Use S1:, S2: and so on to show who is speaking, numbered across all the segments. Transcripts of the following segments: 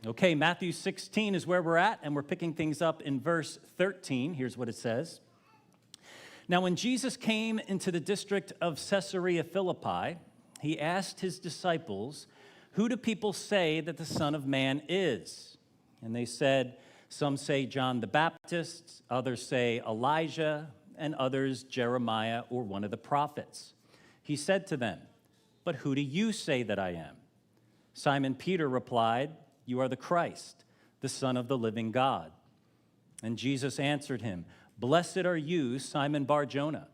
S1: Okay, Matthew 16 is where we're at, and we're picking things up in verse 13. Here's what it says. Now, when Jesus came into the district of Caesarea Philippi, he asked his disciples, "Who do people say that the Son of Man is?" And they said, "Some say John the Baptist, others say Elijah, and others Jeremiah or one of the prophets." He said to them, "But who do you say that I am?" Simon Peter replied, "You are the Christ, the Son of the living God." And Jesus answered him, "Blessed are you, Simon Bar-Jonah,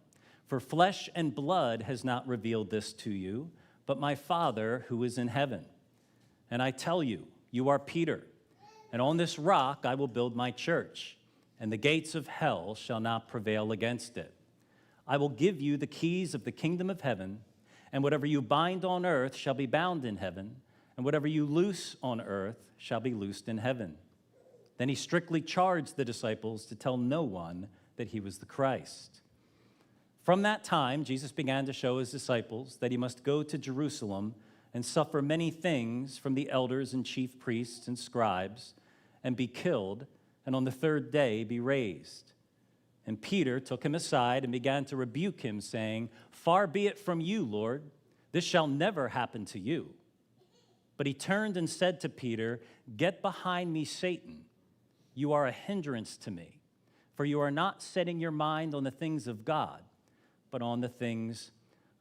S1: for flesh and blood has not revealed this to you, but my Father who is in heaven. And I tell you, you are Peter, and on this rock I will build my church, and the gates of hell shall not prevail against it. I will give you the keys of the kingdom of heaven, and whatever you bind on earth shall be bound in heaven, and whatever you loose on earth shall be loosed in heaven." Then he strictly charged the disciples to tell no one that he was the Christ. From that time, Jesus began to show his disciples that he must go to Jerusalem and suffer many things from the elders and chief priests and scribes, and be killed, and on the third day be raised. And Peter took him aside and began to rebuke him, saying, "Far be it from you, Lord, this shall never happen to you." But he turned and said to Peter, "Get behind me, Satan. You are a hindrance to me, for you are not setting your mind on the things of God, but on the things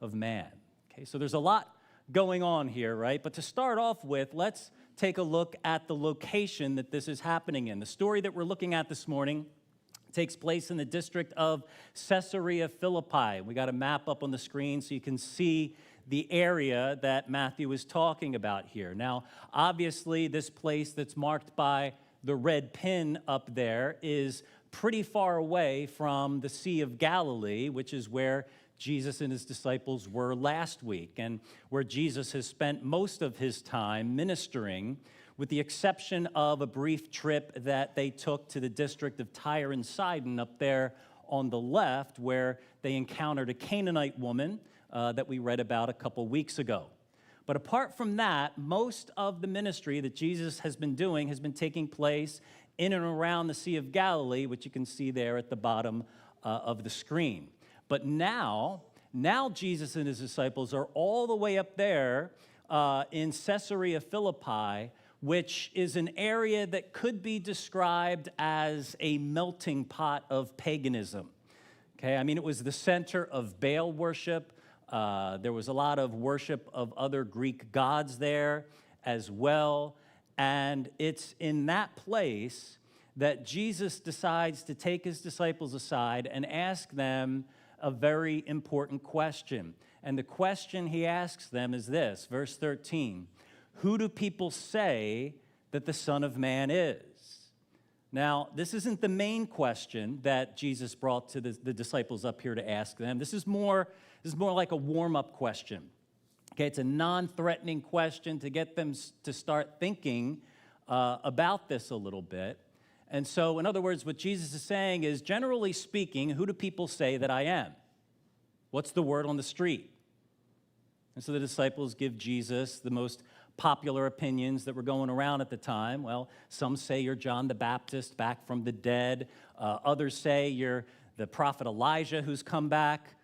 S1: of man." Okay, so there's a lot going on here, right? But to start off with, let's take a look at the location that this is happening in. The story that we're looking at this morning takes place in the district of Caesarea Philippi. We got a map up on the screen so you can see the area that Matthew is talking about here. Now, obviously, this place that's marked by the red pin up there is pretty far away from the Sea of Galilee, which is where Jesus and his disciples were last week, and where Jesus has spent most of his time ministering, with the exception of a brief trip that they took to the district of Tyre and Sidon up there on the left, where they encountered a Canaanite woman that we read about a couple weeks ago. But apart from that, most of the ministry that Jesus has been doing has been taking place in and around the Sea of Galilee, which you can see there at the bottom of the screen. But now Jesus and his disciples are all the way up there in Caesarea Philippi, which is an area that could be described as a melting pot of paganism. Okay, I mean, it was the center of Baal worship. There was a lot of worship of other Greek gods there as well. And it's in that place that Jesus decides to take his disciples aside and ask them a very important question. And the question he asks them is this, verse 13. "Who do people say that the Son of Man is?" Now, this isn't the main question that Jesus brought to the disciples up here to ask them. This is more like a warm-up question. Okay, it's a non-threatening question to get them to start thinking about this a little bit. And so, in other words, what Jesus is saying is, generally speaking, who do people say that I am? What's the word on the street? And so the disciples give Jesus the most popular opinions that were going around at the time. Well, some say you're John the Baptist back from the dead. Others say you're the prophet Elijah who's come back.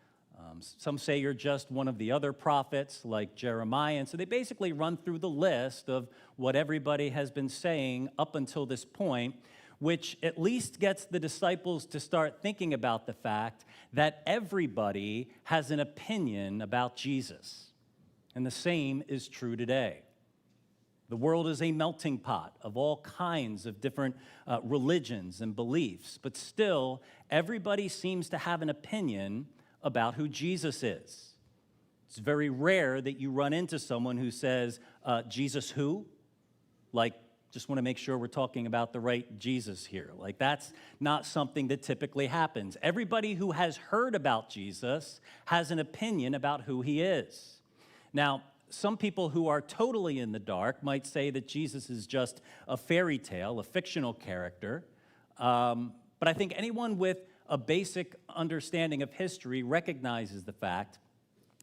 S1: Some say you're just one of the other prophets like Jeremiah. And so they basically run through the list of what everybody has been saying up until this point, which at least gets the disciples to start thinking about the fact that everybody has an opinion about Jesus. And the same is true today. The world is a melting pot of all kinds of different religions and beliefs, but still, everybody seems to have an opinion about who Jesus is. It's very rare that you run into someone who says, Jesus who? Like, just want to make sure we're talking about the right Jesus here. Like, that's not something that typically happens. Everybody who has heard about Jesus has an opinion about who he is. Now, some people who are totally in the dark might say that Jesus is just a fairy tale, a fictional character. But I think anyone with a basic understanding of history recognizes the fact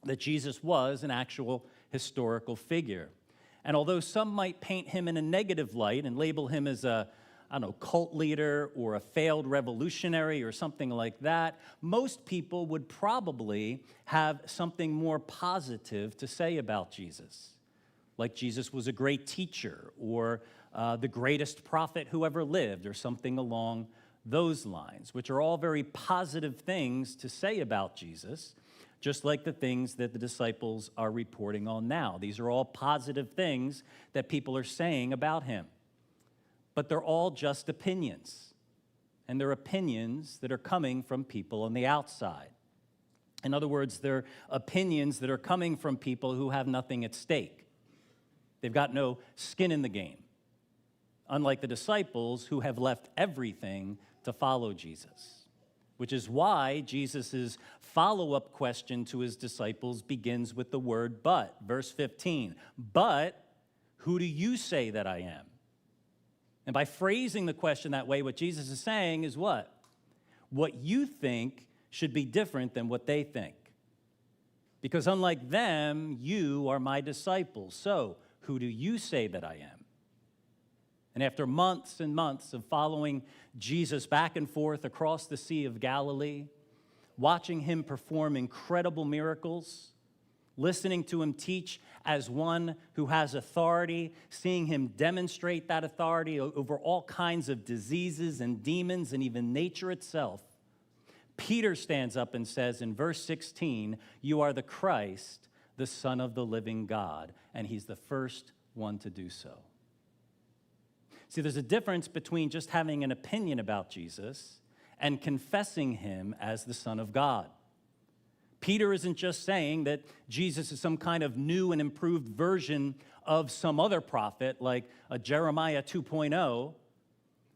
S1: that Jesus was an actual historical figure. And although some might paint him in a negative light and label him as a, I don't know, cult leader or a failed revolutionary or something like that, most people would probably have something more positive to say about Jesus. Like Jesus was a great teacher or the greatest prophet who ever lived or something along those lines, which are all very positive things to say about Jesus, just like the things that the disciples are reporting on now. These are all positive things that people are saying about him. But they're all just opinions, and they're opinions that are coming from people on the outside. In other words, they're opinions that are coming from people who have nothing at stake. They've got no skin in the game, unlike the disciples who have left everything to follow Jesus, which is why Jesus' follow-up question to his disciples begins with the word but. Verse 15, but who do you say that I am? And by phrasing the question that way, what Jesus is saying is what? What you think should be different than what they think. Because unlike them, you are my disciples. So who do you say that I am? And after months and months of following Jesus back and forth across the Sea of Galilee, watching him perform incredible miracles, listening to him teach as one who has authority, seeing him demonstrate that authority over all kinds of diseases and demons and even nature itself, Peter stands up and says in verse 16, "You are the Christ, the Son of the living God," and he's the first one to do so. See, there's a difference between just having an opinion about Jesus and confessing him as the Son of God. Peter isn't just saying that Jesus is some kind of new and improved version of some other prophet like a Jeremiah 2.0,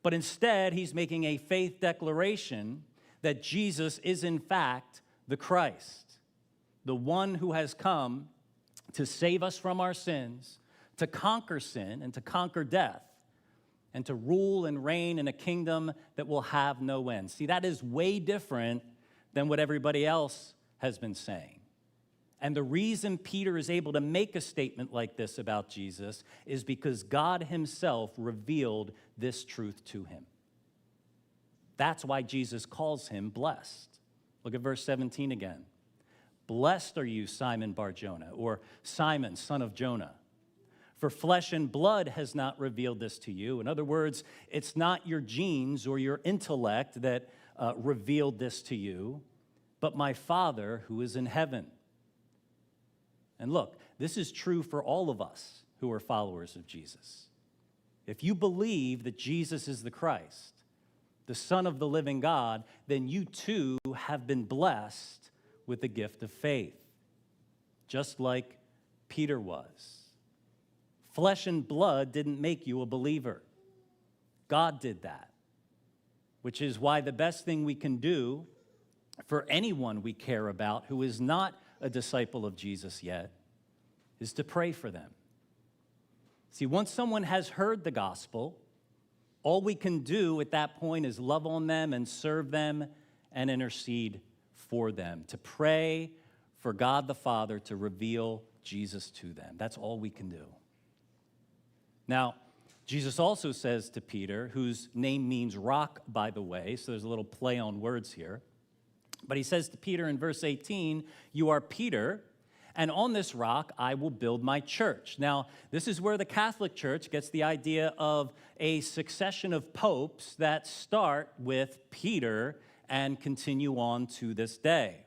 S1: but instead he's making a faith declaration that Jesus is in fact the Christ, the one who has come to save us from our sins, to conquer sin and to conquer death, and to rule and reign in a kingdom that will have no end. See, that is way different than what everybody else has been saying. And the reason Peter is able to make a statement like this about Jesus is because God himself revealed this truth to him. That's why Jesus calls him blessed. Look at verse 17 again. Blessed are you, Simon Bar-Jonah, or Simon, son of Jonah. For flesh and blood has not revealed this to you. In other words, it's not your genes or your intellect that revealed this to you, but my Father who is in heaven. And look, this is true for all of us who are followers of Jesus. If you believe that Jesus is the Christ, the Son of the living God, then you too have been blessed with the gift of faith, just like Peter was. Flesh and blood didn't make you a believer. God did that, which is why the best thing we can do for anyone we care about who is not a disciple of Jesus yet is to pray for them. See, once someone has heard the gospel, all we can do at that point is love on them and serve them and intercede for them, to pray for God the Father to reveal Jesus to them. That's all we can do. Now, Jesus also says to Peter, whose name means rock, by the way, so there's a little play on words here. But he says to Peter in verse 18, "You are Peter, and on this rock I will build my church." Now, this is where the Catholic Church gets the idea of a succession of popes that start with Peter and continue on to this day.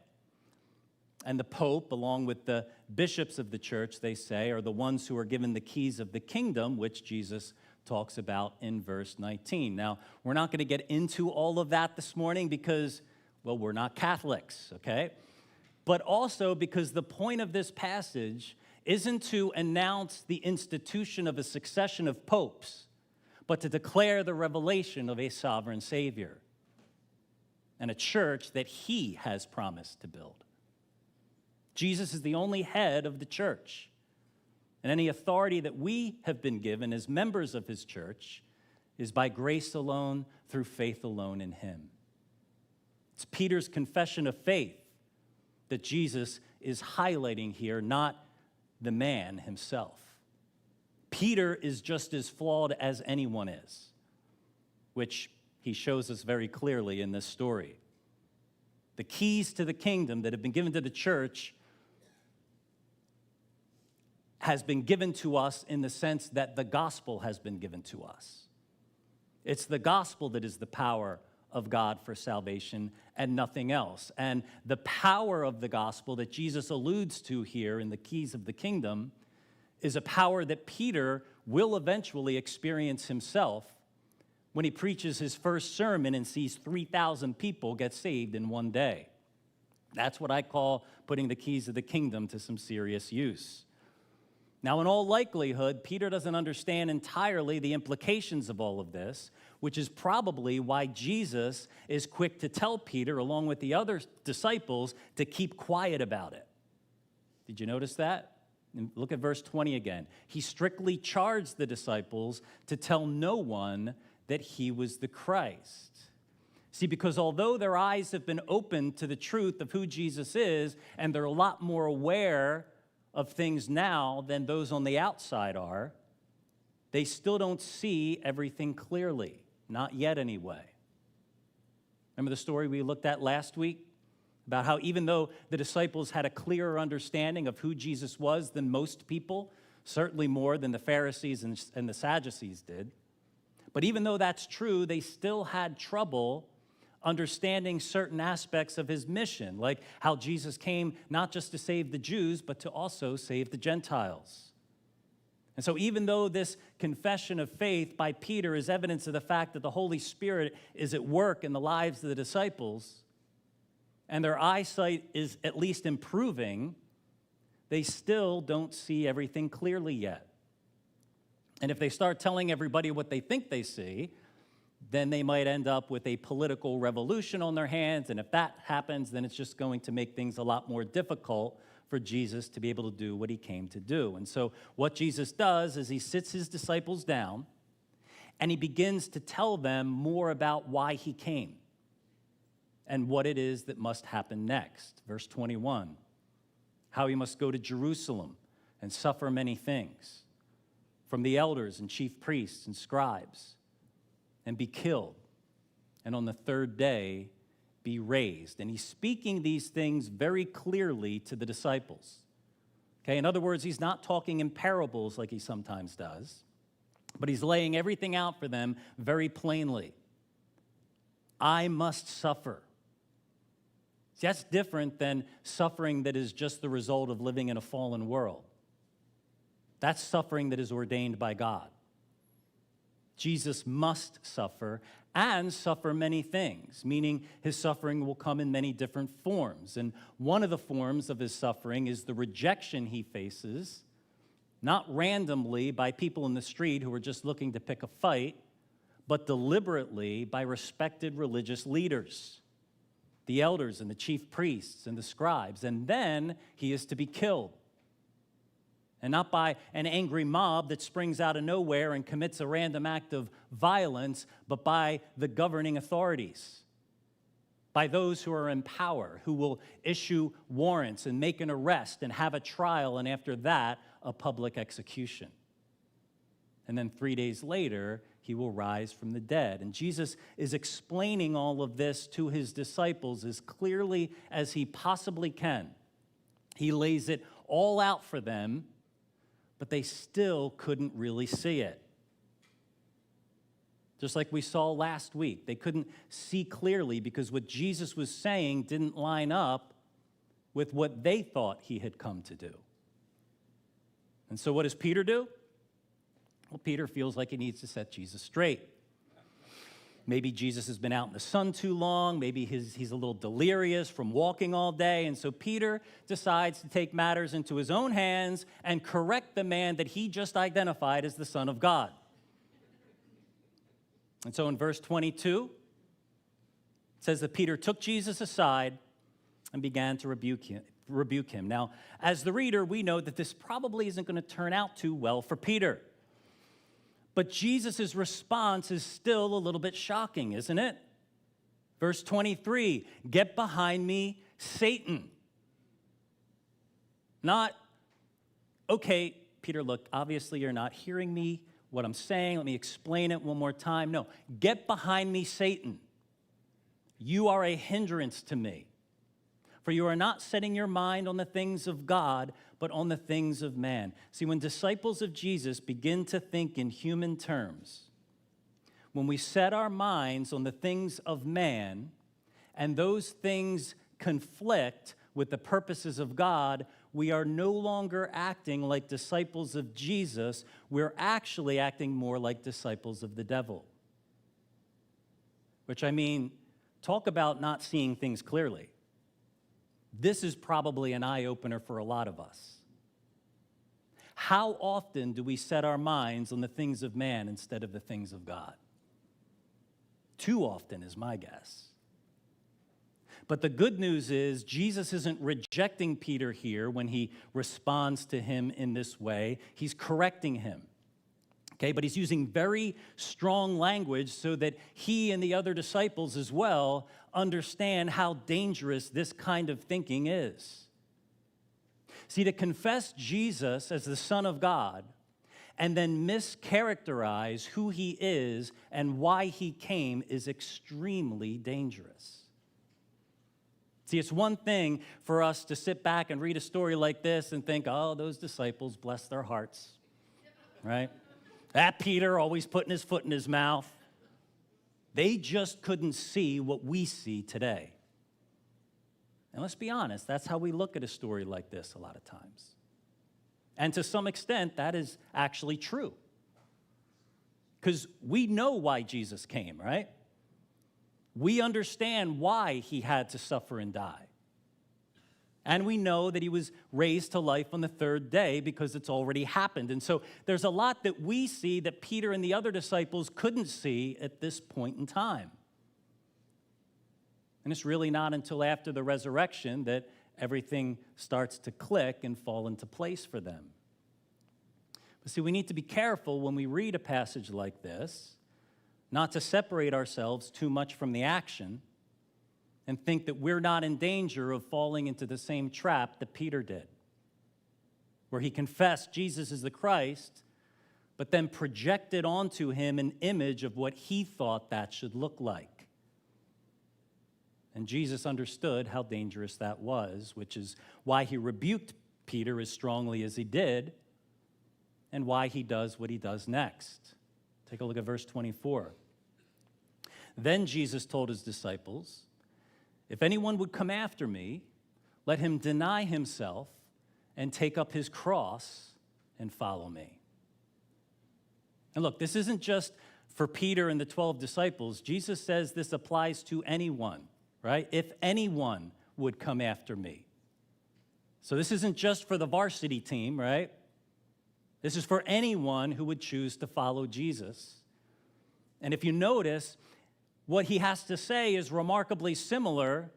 S1: And the Pope, along with the bishops of the church, they say, are the ones who are given the keys of the kingdom, which Jesus talks about in verse 19. Now, we're not going to get into all of that this morning because, well, we're not Catholics, okay? But also because the point of this passage isn't to announce the institution of a succession of popes, but to declare the revelation of a sovereign Savior and a church that he has promised to build. Jesus is the only head of the church, and any authority that we have been given as members of his church is by grace alone, through faith alone in him. It's Peter's confession of faith that Jesus is highlighting here, not the man himself. Peter is just as flawed as anyone is, which he shows us very clearly in this story. The keys to the kingdom that have been given to the church has been given to us in the sense that the gospel has been given to us. It's the gospel that is the power of God for salvation and nothing else. And the power of the gospel that Jesus alludes to here in the keys of the kingdom is a power that Peter will eventually experience himself when he preaches his first sermon and sees 3,000 people get saved in one day. That's what I call putting the keys of the kingdom to some serious use. Now, in all likelihood, Peter doesn't understand entirely the implications of all of this, which is probably why Jesus is quick to tell Peter, along with the other disciples, to keep quiet about it. Did you notice that? And look at verse 20 again. He strictly charged the disciples to tell no one that he was the Christ. See, because although their eyes have been opened to the truth of who Jesus is, and they're a lot more aware of things now than those on the outside are, they still don't see everything clearly. Not yet, anyway. Remember the story we looked at last week about how even though the disciples had a clearer understanding of who Jesus was than most people, certainly more than the Pharisees and the Sadducees did, but even though that's true, they still had trouble understanding certain aspects of his mission, like how Jesus came not just to save the Jews, but to also save the Gentiles. And so even though this confession of faith by Peter is evidence of the fact that the Holy Spirit is at work in the lives of the disciples, and their eyesight is at least improving, they still don't see everything clearly yet. And if they start telling everybody what they think they see, then they might end up with a political revolution on their hands. And if that happens, then it's just going to make things a lot more difficult for Jesus to be able to do what he came to do. And so what Jesus does is he sits his disciples down and he begins to tell them more about why he came and what it is that must happen next. Verse 21, how he must go to Jerusalem and suffer many things from the elders and chief priests and scribes, and be killed, and on the third day be raised. And he's speaking these things very clearly to the disciples. Okay, in other words, he's not talking in parables like he sometimes does, but he's laying everything out for them very plainly. I must suffer. See, that's different than suffering that is just the result of living in a fallen world. That's suffering that is ordained by God. Jesus must suffer and suffer many things, meaning his suffering will come in many different forms. And one of the forms of his suffering is the rejection he faces, not randomly by people in the street who are just looking to pick a fight, but deliberately by respected religious leaders, the elders and the chief priests and the scribes. And then he is to be killed. And not by an angry mob that springs out of nowhere and commits a random act of violence, but by the governing authorities, by those who are in power, who will issue warrants and make an arrest and have a trial, and after that, a public execution. And then 3 days later, he will rise from the dead. And Jesus is explaining all of this to his disciples as clearly as he possibly can. He lays it all out for them, but they still couldn't really see it. Just like we saw last week, they couldn't see clearly because what Jesus was saying didn't line up with what they thought he had come to do. And so what does Peter do? Well, Peter feels like he needs to set Jesus straight. Maybe Jesus has been out in the sun too long. Maybe he's a little delirious from walking all day. And so Peter decides to take matters into his own hands and correct the man that he just identified as the Son of God. And so in verse 22, it says that Peter took Jesus aside and began to rebuke him. Now, as the reader, we know that this probably isn't going to turn out too well for Peter. But Jesus' response is still a little bit shocking, isn't it? Verse 23, get behind me, Satan. Not, okay, Peter, look, obviously you're not hearing me, what I'm saying. Let me explain it one more time. No, get behind me, Satan. You are a hindrance to me. For you are not setting your mind on the things of God, but on the things of man. See, when disciples of Jesus begin to think in human terms, when we set our minds on the things of man, and those things conflict with the purposes of God, we are no longer acting like disciples of Jesus. We're actually acting more like disciples of the devil. Which, I mean, talk about not seeing things clearly. This is probably an eye-opener for a lot of us. How often do we set our minds on the things of man instead of the things of God? Too often is my guess. But the good news is Jesus isn't rejecting Peter here when he responds to him in this way. He's correcting him. Okay, but he's using very strong language so that he and the other disciples as well understand how dangerous this kind of thinking is. See, to confess Jesus as the Son of God and then mischaracterize who he is and why he came is extremely dangerous. See, it's one thing for us to sit back and read a story like this and think, oh, those disciples, bless their hearts, right? That Peter always putting his foot in his mouth. They just couldn't see what we see today. And let's be honest, that's how we look at a story like this a lot of times. And to some extent, that is actually true. Because we know why Jesus came, right? We understand why he had to suffer and die. And we know that he was raised to life on the third day because it's already happened. And so there's a lot that we see that Peter and the other disciples couldn't see at this point in time. And it's really not until after the resurrection that everything starts to click and fall into place for them. But see, we need to be careful when we read a passage like this, not to separate ourselves too much from the action and think that we're not in danger of falling into the same trap that Peter did, where he confessed Jesus is the Christ, but then projected onto him an image of what he thought that should look like. And Jesus understood how dangerous that was, which is why he rebuked Peter as strongly as he did, and why he does what he does next. Take a look at verse 24. Then Jesus told his disciples, if anyone would come after me, let him deny himself and take up his cross and follow me. And look, this isn't just for Peter and the 12 disciples. Jesus says this applies to anyone, right? If anyone would come after me. So this isn't just for the varsity team, right? This is for anyone who would choose to follow Jesus. And if you notice, what he has to say is remarkably similar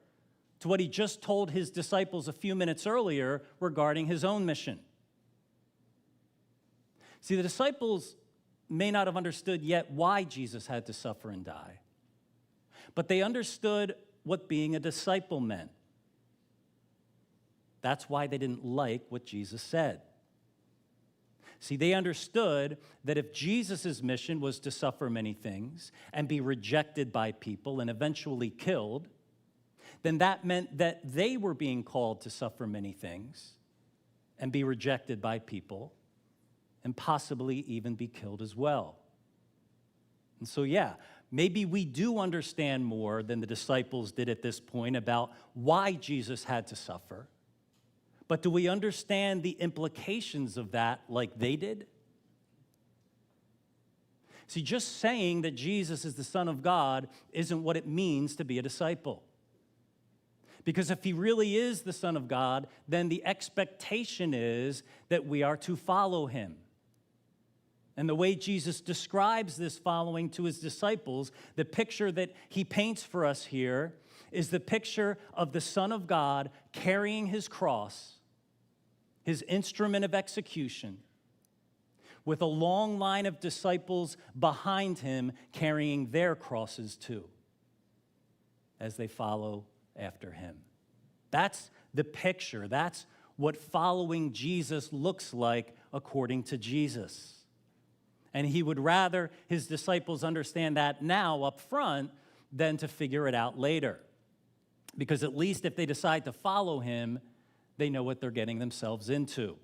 S1: to what he just told his disciples a few minutes earlier regarding his own mission. See, the disciples may not have understood yet why Jesus had to suffer and die, but they understood what being a disciple meant. That's why they didn't like what Jesus said. See, they understood that if Jesus' mission was to suffer many things and be rejected by people and eventually killed, then that meant that they were being called to suffer many things and be rejected by people and possibly even be killed as well. And so, yeah, maybe we do understand more than the disciples did at this point about why Jesus had to suffer. But do we understand the implications of that like they did? See, just saying that Jesus is the Son of God isn't what it means to be a disciple. Because if he really is the Son of God, then the expectation is that we are to follow him. And the way Jesus describes this following to his disciples, the picture that he paints for us here is the picture of the Son of God carrying his cross, his instrument of execution, with a long line of disciples behind him carrying their crosses too, as they follow after him. That's the picture. That's what following Jesus looks like according to Jesus. And he would rather his disciples understand that now up front than to figure it out later. Because at least if they decide to follow him, they know what they're getting themselves into.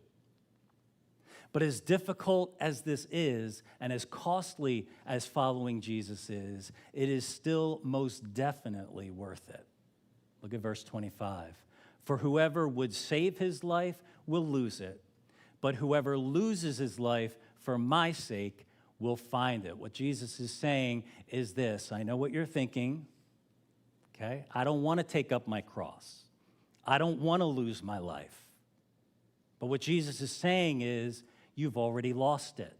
S1: But as difficult as this is, and as costly as following Jesus is, it is still most definitely worth it. Look at verse 25. For whoever would save his life will lose it, but whoever loses his life for my sake will find it. What Jesus is saying is this: I know what you're thinking, okay? I don't want to take up my cross. I don't want to lose my life. But what Jesus is saying is, you've already lost it.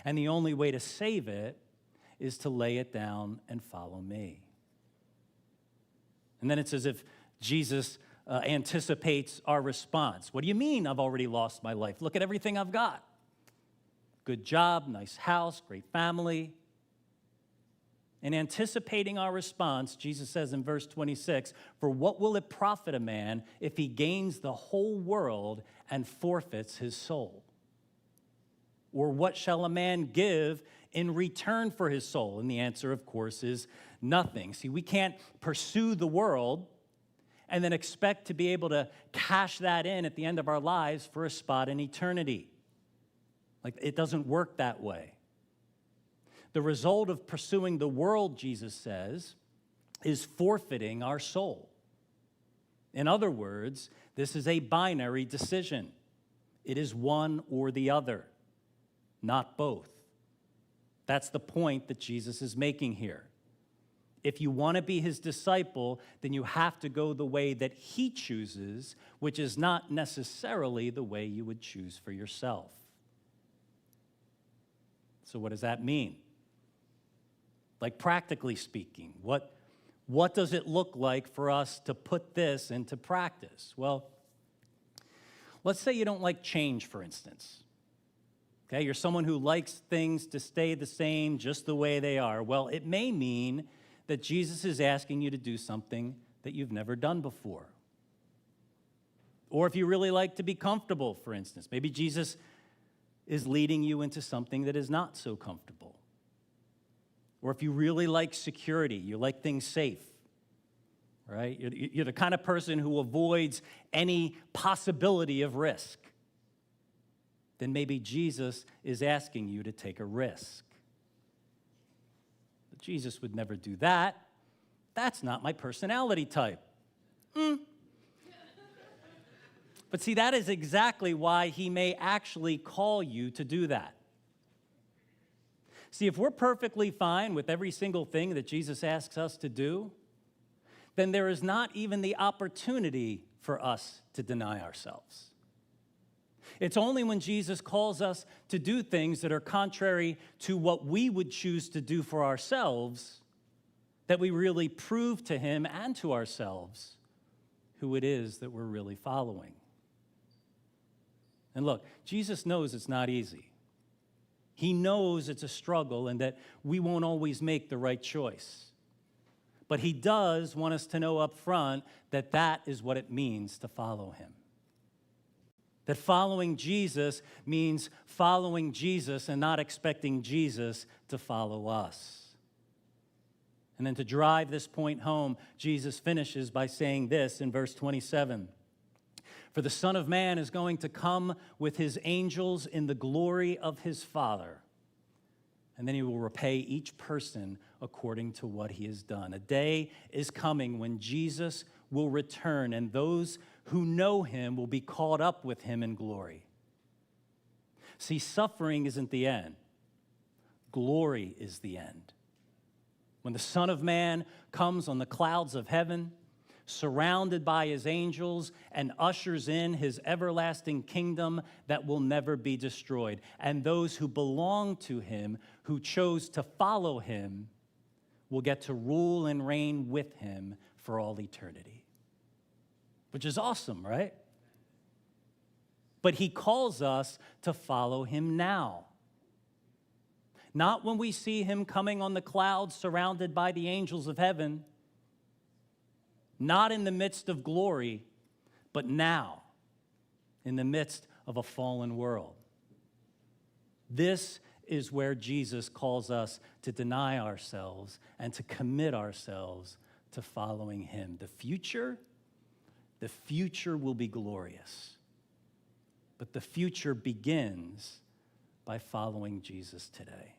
S1: And the only way to save it is to lay it down and follow me. And then it's as if Jesus anticipates our response. What do you mean I've already lost my life? Look at everything I've got. Good job, nice house, great family. In anticipating our response, Jesus says in verse 26, for what will it profit a man if he gains the whole world and forfeits his soul? Or what shall a man give in return for his soul? And the answer, of course, is nothing. See, we can't pursue the world and then expect to be able to cash that in at the end of our lives for a spot in eternity. Like, it doesn't work that way. The result of pursuing the world, Jesus says, is forfeiting our soul. In other words, this is a binary decision. It is one or the other, not both. That's the point that Jesus is making here. If you want to be his disciple, then you have to go the way that he chooses, which is not necessarily the way you would choose for yourself. So what does that mean? Like, practically speaking, what does it look like for us to put this into practice? Well, let's say you don't like change, for instance. Okay, you're someone who likes things to stay the same, just the way they are. Well, it may mean that Jesus is asking you to do something that you've never done before. Or if you really like to be comfortable, for instance, maybe Jesus is leading you into something that is not so comfortable. Or if you really like security, you like things safe, right? You're the kind of person who avoids any possibility of risk. Then maybe Jesus is asking you to take a risk. But Jesus would never do that. That's not my personality type. But see, that is exactly why he may actually call you to do that. See, if we're perfectly fine with every single thing that Jesus asks us to do, then there is not even the opportunity for us to deny ourselves. It's only when Jesus calls us to do things that are contrary to what we would choose to do for ourselves that we really prove to him and to ourselves who it is that we're really following. And look, Jesus knows it's not easy. He knows it's a struggle and that we won't always make the right choice. But he does want us to know up front that that is what it means to follow him. That following Jesus means following Jesus and not expecting Jesus to follow us. And then to drive this point home, Jesus finishes by saying this in verse 27. For the Son of Man is going to come with his angels in the glory of his Father. And then he will repay each person according to what he has done. A day is coming when Jesus will return, and those who know him will be caught up with him in glory. See, suffering isn't the end. Glory is the end. When the Son of Man comes on the clouds of heaven, surrounded by his angels, and ushers in his everlasting kingdom that will never be destroyed. And those who belong to him, who chose to follow him, will get to rule and reign with him for all eternity. Which is awesome, right? But he calls us to follow him now. Not when we see him coming on the clouds surrounded by the angels of heaven, not in the midst of glory, but now, in the midst of a fallen world. This is where Jesus calls us to deny ourselves and to commit ourselves to following him. The future will be glorious. But the future begins by following Jesus today.